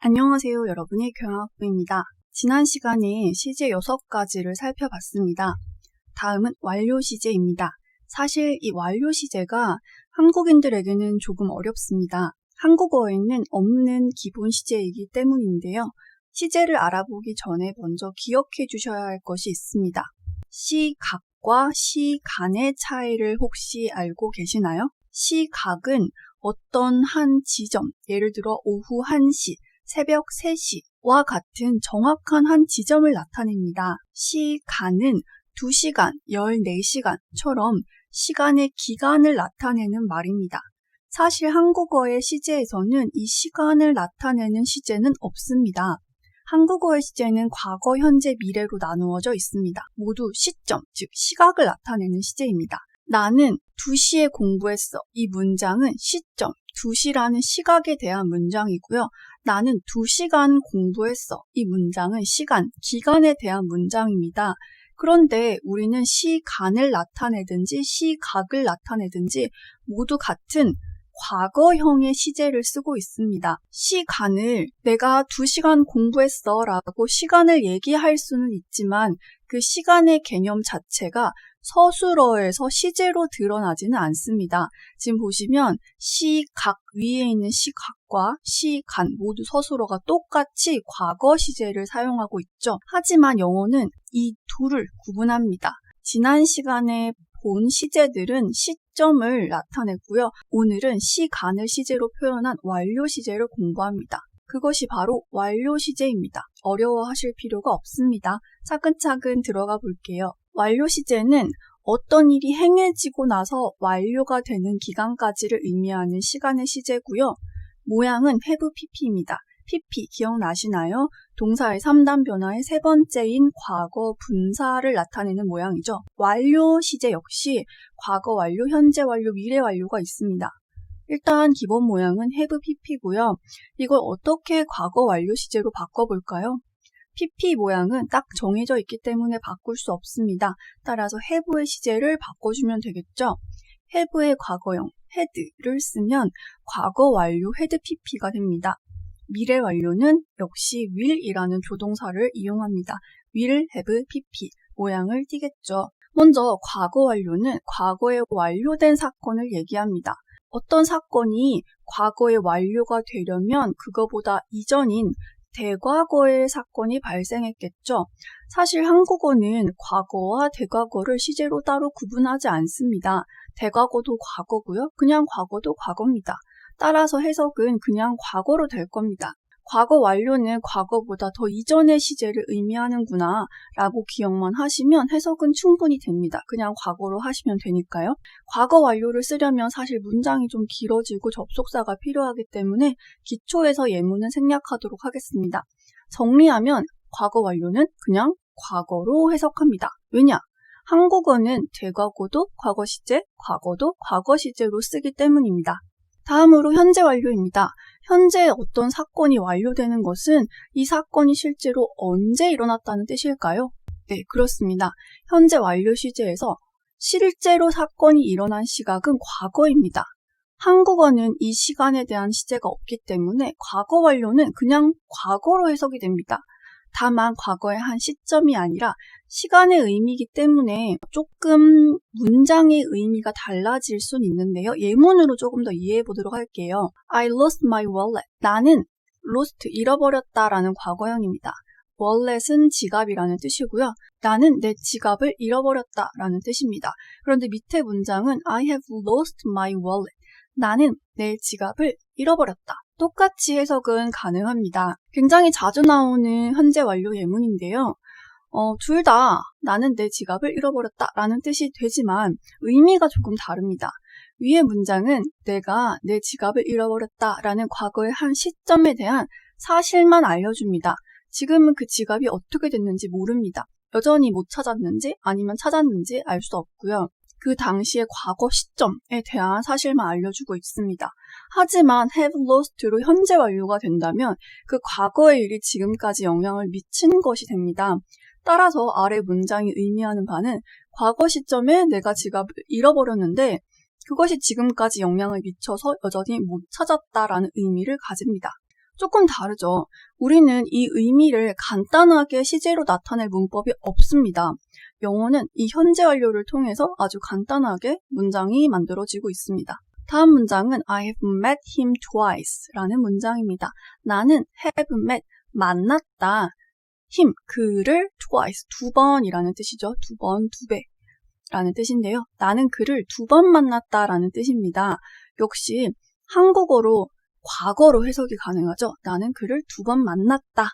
안녕하세요, 여러분의 교양학부입니다. 지난 시간에 시제 6가지를 살펴봤습니다. 다음은 완료 시제입니다. 사실 이 완료 시제가 한국인들에게는 조금 어렵습니다. 한국어에는 없는 기본 시제이기 때문인데요. 시제를 알아보기 전에 먼저 기억해 주셔야 할 것이 있습니다. 시각과 시간의 차이를 혹시 알고 계시나요? 시각은 어떤 한 지점, 예를 들어 오후 1시, 새벽 3시와 같은 정확한 한 지점을 나타냅니다. 시간은 2시간, 14시간처럼 시간의 기간을 나타내는 말입니다. 사실 한국어의 시제에서는 이 시간을 나타내는 시제는 없습니다. 한국어의 시제는 과거, 현재, 미래로 나누어져 있습니다. 모두 시점, 즉 시각을 나타내는 시제입니다. 나는 2시에 공부했어. 이 문장은 시점, 2시라는 시각에 대한 문장이고요. 나는 2시간 공부했어. 이 문장은 시간, 기간에 대한 문장입니다. 그런데 우리는 시간을 나타내든지 시각을 나타내든지 모두 같은 과거형의 시제를 쓰고 있습니다. 시간을 내가 2시간 공부했어 라고 시간을 얘기할 수는 있지만 그 시간의 개념 자체가 서술어에서 시제로 드러나지는 않습니다. 지금 보시면 시각 위에 있는 시각과 시간 모두 서술어가 똑같이 과거 시제를 사용하고 있죠. 하지만 영어는 이 둘을 구분합니다. 지난 시간에 본 시제들은 시점을 나타냈고요. 오늘은 시간을 시제로 표현한 완료 시제를 공부합니다. 그것이 바로 완료 시제입니다. 어려워하실 필요가 없습니다. 차근차근 들어가 볼게요. 완료 시제는 어떤 일이 행해지고 나서 완료가 되는 기간까지를 의미하는 시간의 시제고요. 모양은 have pp입니다. pp 기억나시나요? 동사의 3단 변화의 세 번째인 과거 분사를 나타내는 모양이죠. 완료 시제 역시 과거 완료, 현재 완료, 미래 완료가 있습니다. 일단 기본 모양은 have pp고요. 이걸 어떻게 과거 완료 시제로 바꿔볼까요? pp 모양은 딱 정해져 있기 때문에 바꿀 수 없습니다. 따라서 have의 시제를 바꿔주면 되겠죠. have의 과거형 had를 쓰면 과거 완료 had pp가 됩니다. 미래 완료는 역시 will이라는 조동사를 이용합니다. will have pp 모양을 띠겠죠. 먼저 과거 완료는 과거에 완료된 사건을 얘기합니다. 어떤 사건이 과거에 완료가 되려면 그거보다 이전인 대과거의 사건이 발생했겠죠. 사실 한국어는 과거와 대과거를 시제로 따로 구분하지 않습니다. 대과거도 과거고요. 그냥 과거도 과거입니다. 따라서 해석은 그냥 과거로 될 겁니다. 과거 완료는 과거보다 더 이전의 시제를 의미하는구나 라고 기억만 하시면 해석은 충분히 됩니다. 그냥 과거로 하시면 되니까요. 과거 완료를 쓰려면 사실 문장이 좀 길어지고 접속사가 필요하기 때문에 기초에서 예문은 생략하도록 하겠습니다. 정리하면 과거 완료는 그냥 과거로 해석합니다. 왜냐? 한국어는 대과거도 과거 시제, 과거도 과거 시제로 쓰기 때문입니다. 다음으로 현재 완료입니다. 현재 어떤 사건이 완료되는 것은 이 사건이 실제로 언제 일어났다는 뜻일까요? 네, 그렇습니다. 현재 완료 시제에서 실제로 사건이 일어난 시각은 과거입니다. 한국어는 이 시간에 대한 시제가 없기 때문에 과거 완료는 그냥 과거로 해석이 됩니다. 다만 과거의 한 시점이 아니라 시간의 의미이기 때문에 조금 문장의 의미가 달라질 순 있는데요. 예문으로 조금 더 이해해 보도록 할게요. I lost my wallet. 나는 lost, 잃어버렸다라는 과거형입니다. wallet은 지갑이라는 뜻이고요. 나는 내 지갑을 잃어버렸다라는 뜻입니다. 그런데 밑에 문장은 I have lost my wallet. 나는 내 지갑을 잃어버렸다. 똑같이 해석은 가능합니다. 굉장히 자주 나오는 현재 완료 예문인데요. 둘 다 나는 내 지갑을 잃어버렸다 라는 뜻이 되지만 의미가 조금 다릅니다. 위의 문장은 내가 내 지갑을 잃어버렸다 라는 과거의 한 시점에 대한 사실만 알려줍니다. 지금은 그 지갑이 어떻게 됐는지 모릅니다. 여전히 못 찾았는지 아니면 찾았는지 알 수 없고요. 그 당시의 과거 시점에 대한 사실만 알려주고 있습니다. 하지만 have lost로 현재 완료가 된다면 그 과거의 일이 지금까지 영향을 미친 것이 됩니다. 따라서 아래 문장이 의미하는 바는 과거 시점에 내가 지갑을 잃어버렸는데 그것이 지금까지 영향을 미쳐서 여전히 못 찾았다라는 의미를 가집니다. 조금 다르죠. 우리는 이 의미를 간단하게 시제로 나타낼 문법이 없습니다. 영어는 이 현재 완료를 통해서 아주 간단하게 문장이 만들어지고 있습니다. 다음 문장은 I have met him twice 라는 문장입니다. 나는 have met, 만났다. him, 그를 twice, 두 번이라는 뜻이죠. 두 번, 두 배 라는 뜻인데요. 나는 그를 두 번 만났다 라는 뜻입니다. 역시 한국어로 과거로 해석이 가능하죠. 나는 그를 두 번 만났다.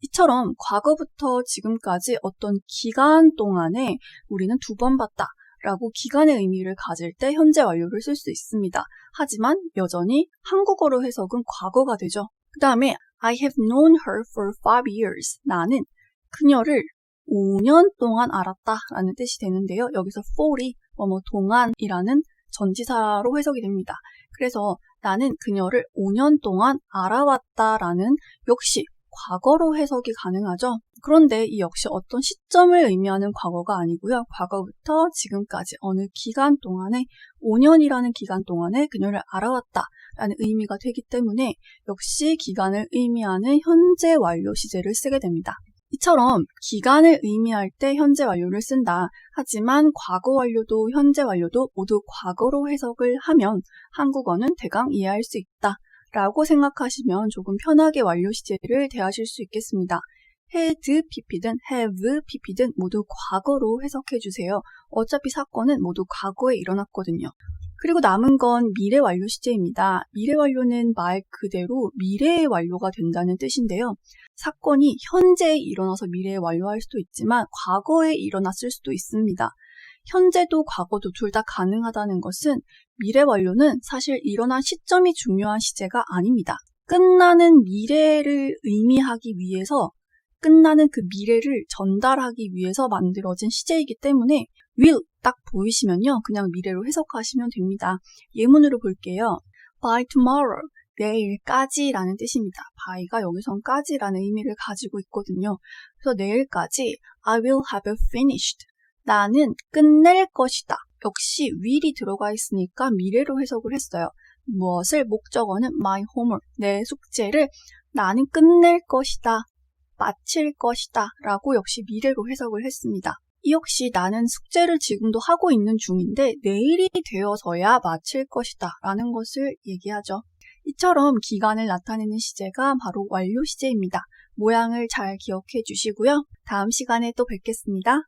이처럼 과거부터 지금까지 어떤 기간 동안에 우리는 두 번 봤다 라고 기간의 의미를 가질 때 현재 완료를 쓸 수 있습니다. 하지만 여전히 한국어로 해석은 과거가 되죠. 그 다음에 I have known her for 5 years. 나는 그녀를 5년 동안 알았다 라는 뜻이 되는데요. 여기서 for이 동안이라는 전치사로 해석이 됩니다. 그래서 나는 그녀를 5년 동안 알아왔다라는 역시 과거로 해석이 가능하죠. 그런데 이 역시 어떤 시점을 의미하는 과거가 아니고요. 과거부터 지금까지 어느 기간 동안에 5년이라는 기간 동안에 그녀를 알아왔다라는 의미가 되기 때문에 역시 기간을 의미하는 현재 완료 시제를 쓰게 됩니다. 이처럼 기간을 의미할 때 현재 완료를 쓴다. 하지만 과거 완료도 현재 완료도 모두 과거로 해석을 하면 한국어는 대강 이해할 수 있다 라고 생각하시면 조금 편하게 완료 시제를 대하실 수 있겠습니다. had, pp든 have, pp든 모두 과거로 해석해 주세요. 어차피 사건은 모두 과거에 일어났거든요. 그리고 남은 건 미래 완료 시제입니다. 미래 완료는 말 그대로 미래의 완료가 된다는 뜻인데요. 사건이 현재에 일어나서 미래에 완료할 수도 있지만 과거에 일어났을 수도 있습니다. 현재도 과거도 둘 다 가능하다는 것은 미래 완료는 사실 일어난 시점이 중요한 시제가 아닙니다. 끝나는 미래를 의미하기 위해서 끝나는 그 미래를 전달하기 위해서 만들어진 시제이기 때문에 will 딱 보이시면요. 그냥 미래로 해석하시면 됩니다. 예문으로 볼게요. By tomorrow, 내일까지 라는 뜻입니다. by가 여기선 까지라는 의미를 가지고 있거든요. 그래서 내일까지 I will have finished. 나는 끝낼 것이다. 역시 will이 들어가 있으니까 미래로 해석을 했어요. 무엇을? 목적어는 my homework, 내 숙제를 나는 끝낼 것이다. 마칠 것이다 라고 역시 미래로 해석을 했습니다. 이 역시 나는 숙제를 지금도 하고 있는 중인데 내일이 되어서야 마칠 것이다 라는 것을 얘기하죠. 이처럼 기간을 나타내는 시제가 바로 완료 시제입니다. 모양을 잘 기억해 주시고요. 다음 시간에 또 뵙겠습니다.